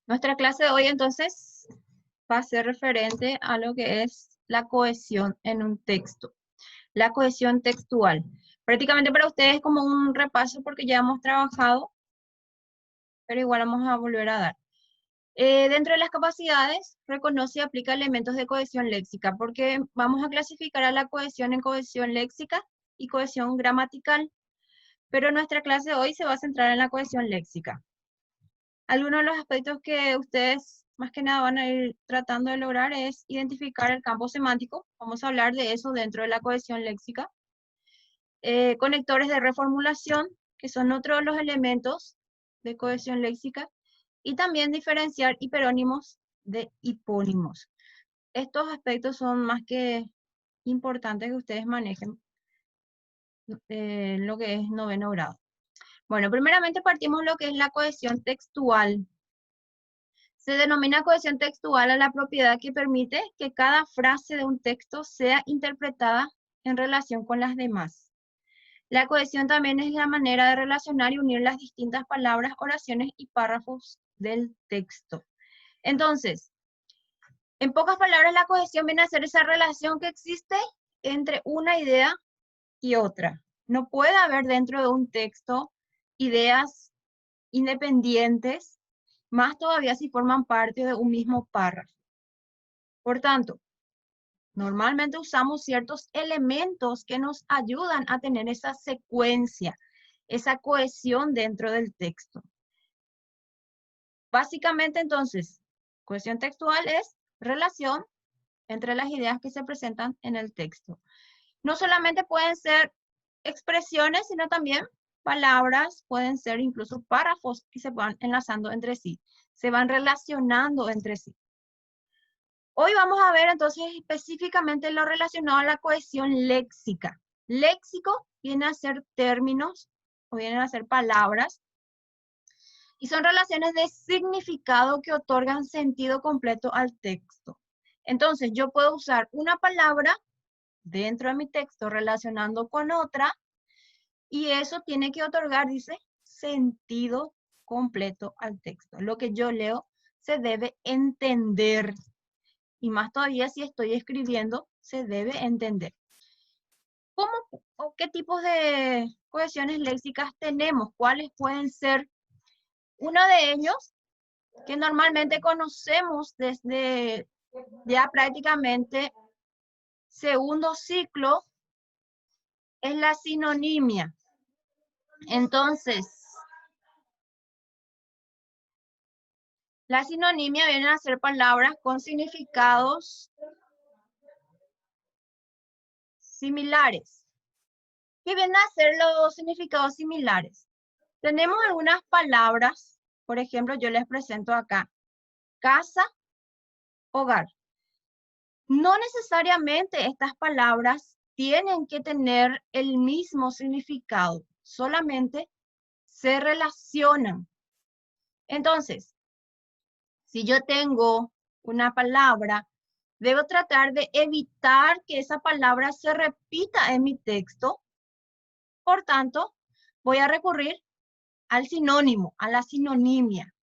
Nuestra clase de hoy entonces va a ser referente a lo que es la cohesión en un texto, la cohesión textual. Prácticamente para ustedes es como un repaso porque ya hemos trabajado, pero igual vamos a volver a dar. Dentro de las capacidades, reconoce y aplica elementos de cohesión léxica, porque vamos a clasificar a la cohesión en cohesión léxica y cohesión gramatical, pero nuestra clase de hoy se va a centrar en la cohesión léxica. Algunos de los aspectos que ustedes más que nada van a ir tratando de lograr es identificar el campo semántico. Vamos a hablar de eso dentro de la cohesión léxica. Conectores de reformulación, que son otros de los elementos de cohesión léxica. Y también diferenciar hiperónimos de hipónimos. Estos aspectos son más que importantes que ustedes manejen lo que es noveno grado. Bueno, primeramente partimos lo que es la cohesión textual. Se denomina cohesión textual a la propiedad que permite que cada frase de un texto sea interpretada en relación con las demás. La cohesión también es la manera de relacionar y unir las distintas palabras, oraciones y párrafos del texto. Entonces, en pocas palabras, la cohesión viene a ser esa relación que existe entre una idea y otra. No puede haber dentro de un texto ideas independientes, más todavía si forman parte de un mismo párrafo. Por tanto, normalmente usamos ciertos elementos que nos ayudan a tener esa secuencia, esa cohesión dentro del texto. Básicamente, entonces, cohesión textual es relación entre las ideas que se presentan en el texto. No solamente pueden ser expresiones, sino también palabras, pueden ser incluso párrafos que se van enlazando entre sí, se van relacionando entre sí. Hoy vamos a ver entonces específicamente lo relacionado a la cohesión léxica. Léxico viene a ser términos o vienen a ser palabras y son relaciones de significado que otorgan sentido completo al texto. Entonces yo puedo usar una palabra dentro de mi texto relacionando con otra y eso tiene que otorgar, dice, sentido completo al texto. Lo que yo leo se debe entender. Y más todavía si estoy escribiendo, se debe entender. ¿Cómo o qué tipos de cohesiones léxicas tenemos? ¿Cuáles pueden ser? Uno de ellos, que normalmente conocemos desde ya prácticamente segundo ciclo, es la sinonimia. Entonces, la sinonimia viene a ser palabras con significados similares. ¿Qué vienen a ser los significados similares? Tenemos algunas palabras, por ejemplo, yo les presento acá, casa, hogar. No necesariamente estas palabras tienen que tener el mismo significado, solamente se relacionan. Entonces, si yo tengo una palabra, debo tratar de evitar que esa palabra se repita en mi texto. Por tanto, voy a recurrir al sinónimo, a la sinonimia,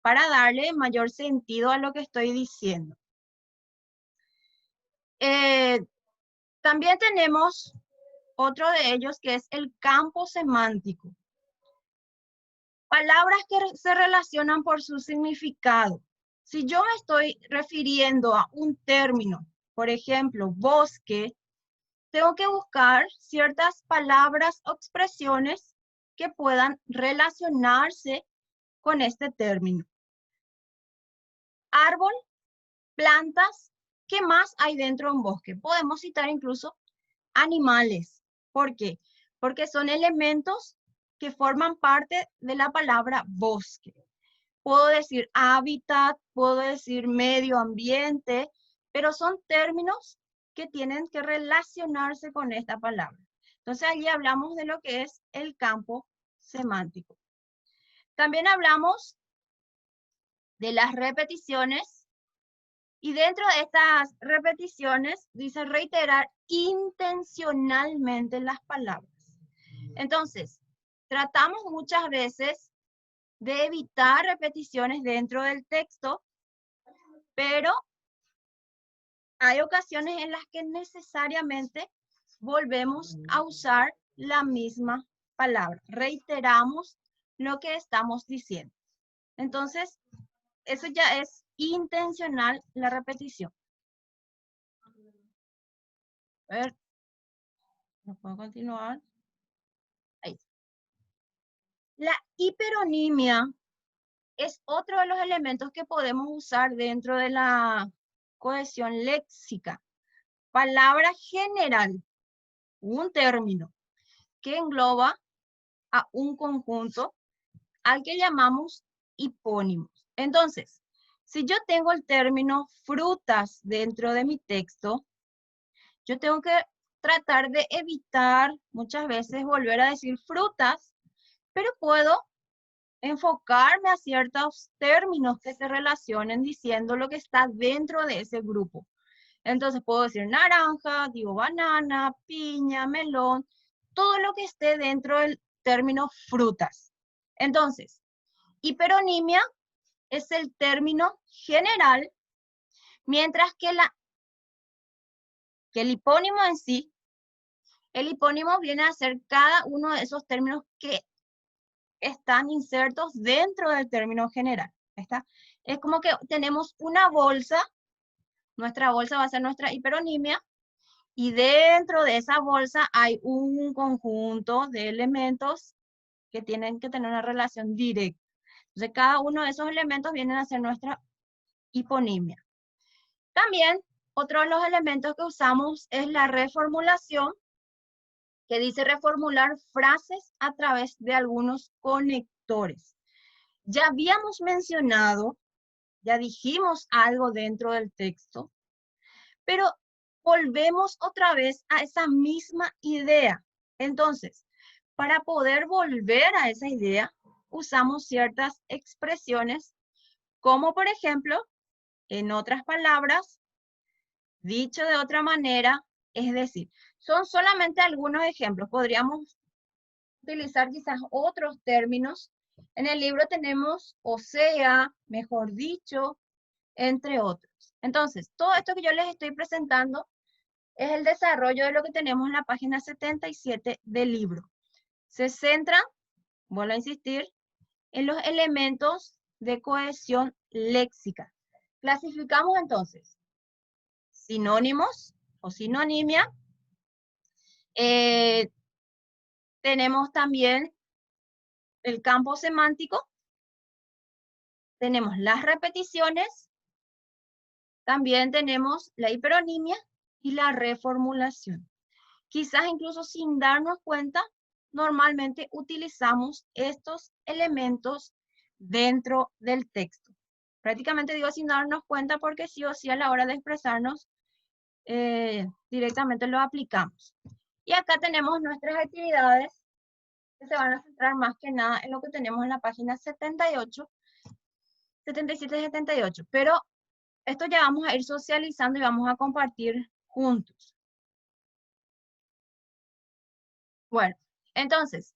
para darle mayor sentido a lo que estoy diciendo. También tenemos otro de ellos que es el campo semántico. Palabras que se relacionan por su significado. Si yo me estoy refiriendo a un término, por ejemplo, bosque, tengo que buscar ciertas palabras o expresiones que puedan relacionarse con este término. Árbol, plantas, ¿qué más hay dentro de un bosque? Podemos citar incluso animales. ¿Por qué? Porque son elementos que forman parte de la palabra bosque. Puedo decir hábitat, puedo decir medio ambiente, pero son términos que tienen que relacionarse con esta palabra. Entonces allí hablamos de lo que es el campo semántico. También hablamos de las repeticiones y dentro de estas repeticiones dice reiterar intencionalmente las palabras. Entonces, tratamos muchas veces de evitar repeticiones dentro del texto, pero hay ocasiones en las que necesariamente volvemos a usar la misma palabra. Reiteramos lo que estamos diciendo. Entonces, eso ya es intencional la repetición. A ver, ¿no puedo continuar? Ahí. La hiperonimia es otro de los elementos que podemos usar dentro de la cohesión léxica. Palabra general, un término que engloba a un conjunto al que llamamos hipónimos. Entonces, si yo tengo el término frutas dentro de mi texto, yo tengo que tratar de evitar muchas veces volver a decir frutas, pero puedo enfocarme a ciertos términos que se relacionen diciendo lo que está dentro de ese grupo. Entonces puedo decir naranja, digo banana, piña, melón, todo lo que esté dentro del término frutas. Entonces, hiperonimia es el término general, mientras que el hipónimo en sí, el hipónimo viene a ser cada uno de esos términos que están insertos dentro del término general. ¿Está? Es como que tenemos una bolsa, nuestra bolsa va a ser nuestra hiperonimia, y dentro de esa bolsa hay un conjunto de elementos que tienen que tener una relación directa. Entonces, cada uno de esos elementos vienen a ser nuestra hiponimia. También, otro de los elementos que usamos es la reformulación, que dice reformular frases a través de algunos conectores. Ya habíamos mencionado, ya dijimos algo dentro del texto, pero volvemos otra vez a esa misma idea. Entonces, para poder volver a esa idea, usamos ciertas expresiones, como por ejemplo, en otras palabras, dicho de otra manera, es decir, son solamente algunos ejemplos. Podríamos utilizar quizás otros términos. En el libro tenemos o sea, mejor dicho, entre otros. Entonces, todo esto que yo les estoy presentando es el desarrollo de lo que tenemos en la página 77 del libro. Se centra, vuelvo a insistir, en los elementos de cohesión léxica. Clasificamos entonces sinónimos o sinonimia. Tenemos también el campo semántico. Tenemos las repeticiones. También tenemos la hiperonimia y la reformulación. Quizás incluso sin darnos cuenta, normalmente utilizamos estos elementos dentro del texto. Prácticamente digo sin darnos cuenta porque sí o sí a la hora de expresarnos directamente lo aplicamos. Y acá tenemos nuestras actividades que se van a centrar más que nada en lo que tenemos en la página 78, 77 y 78. Pero esto ya vamos a ir socializando y vamos a compartir juntos. Bueno, entonces,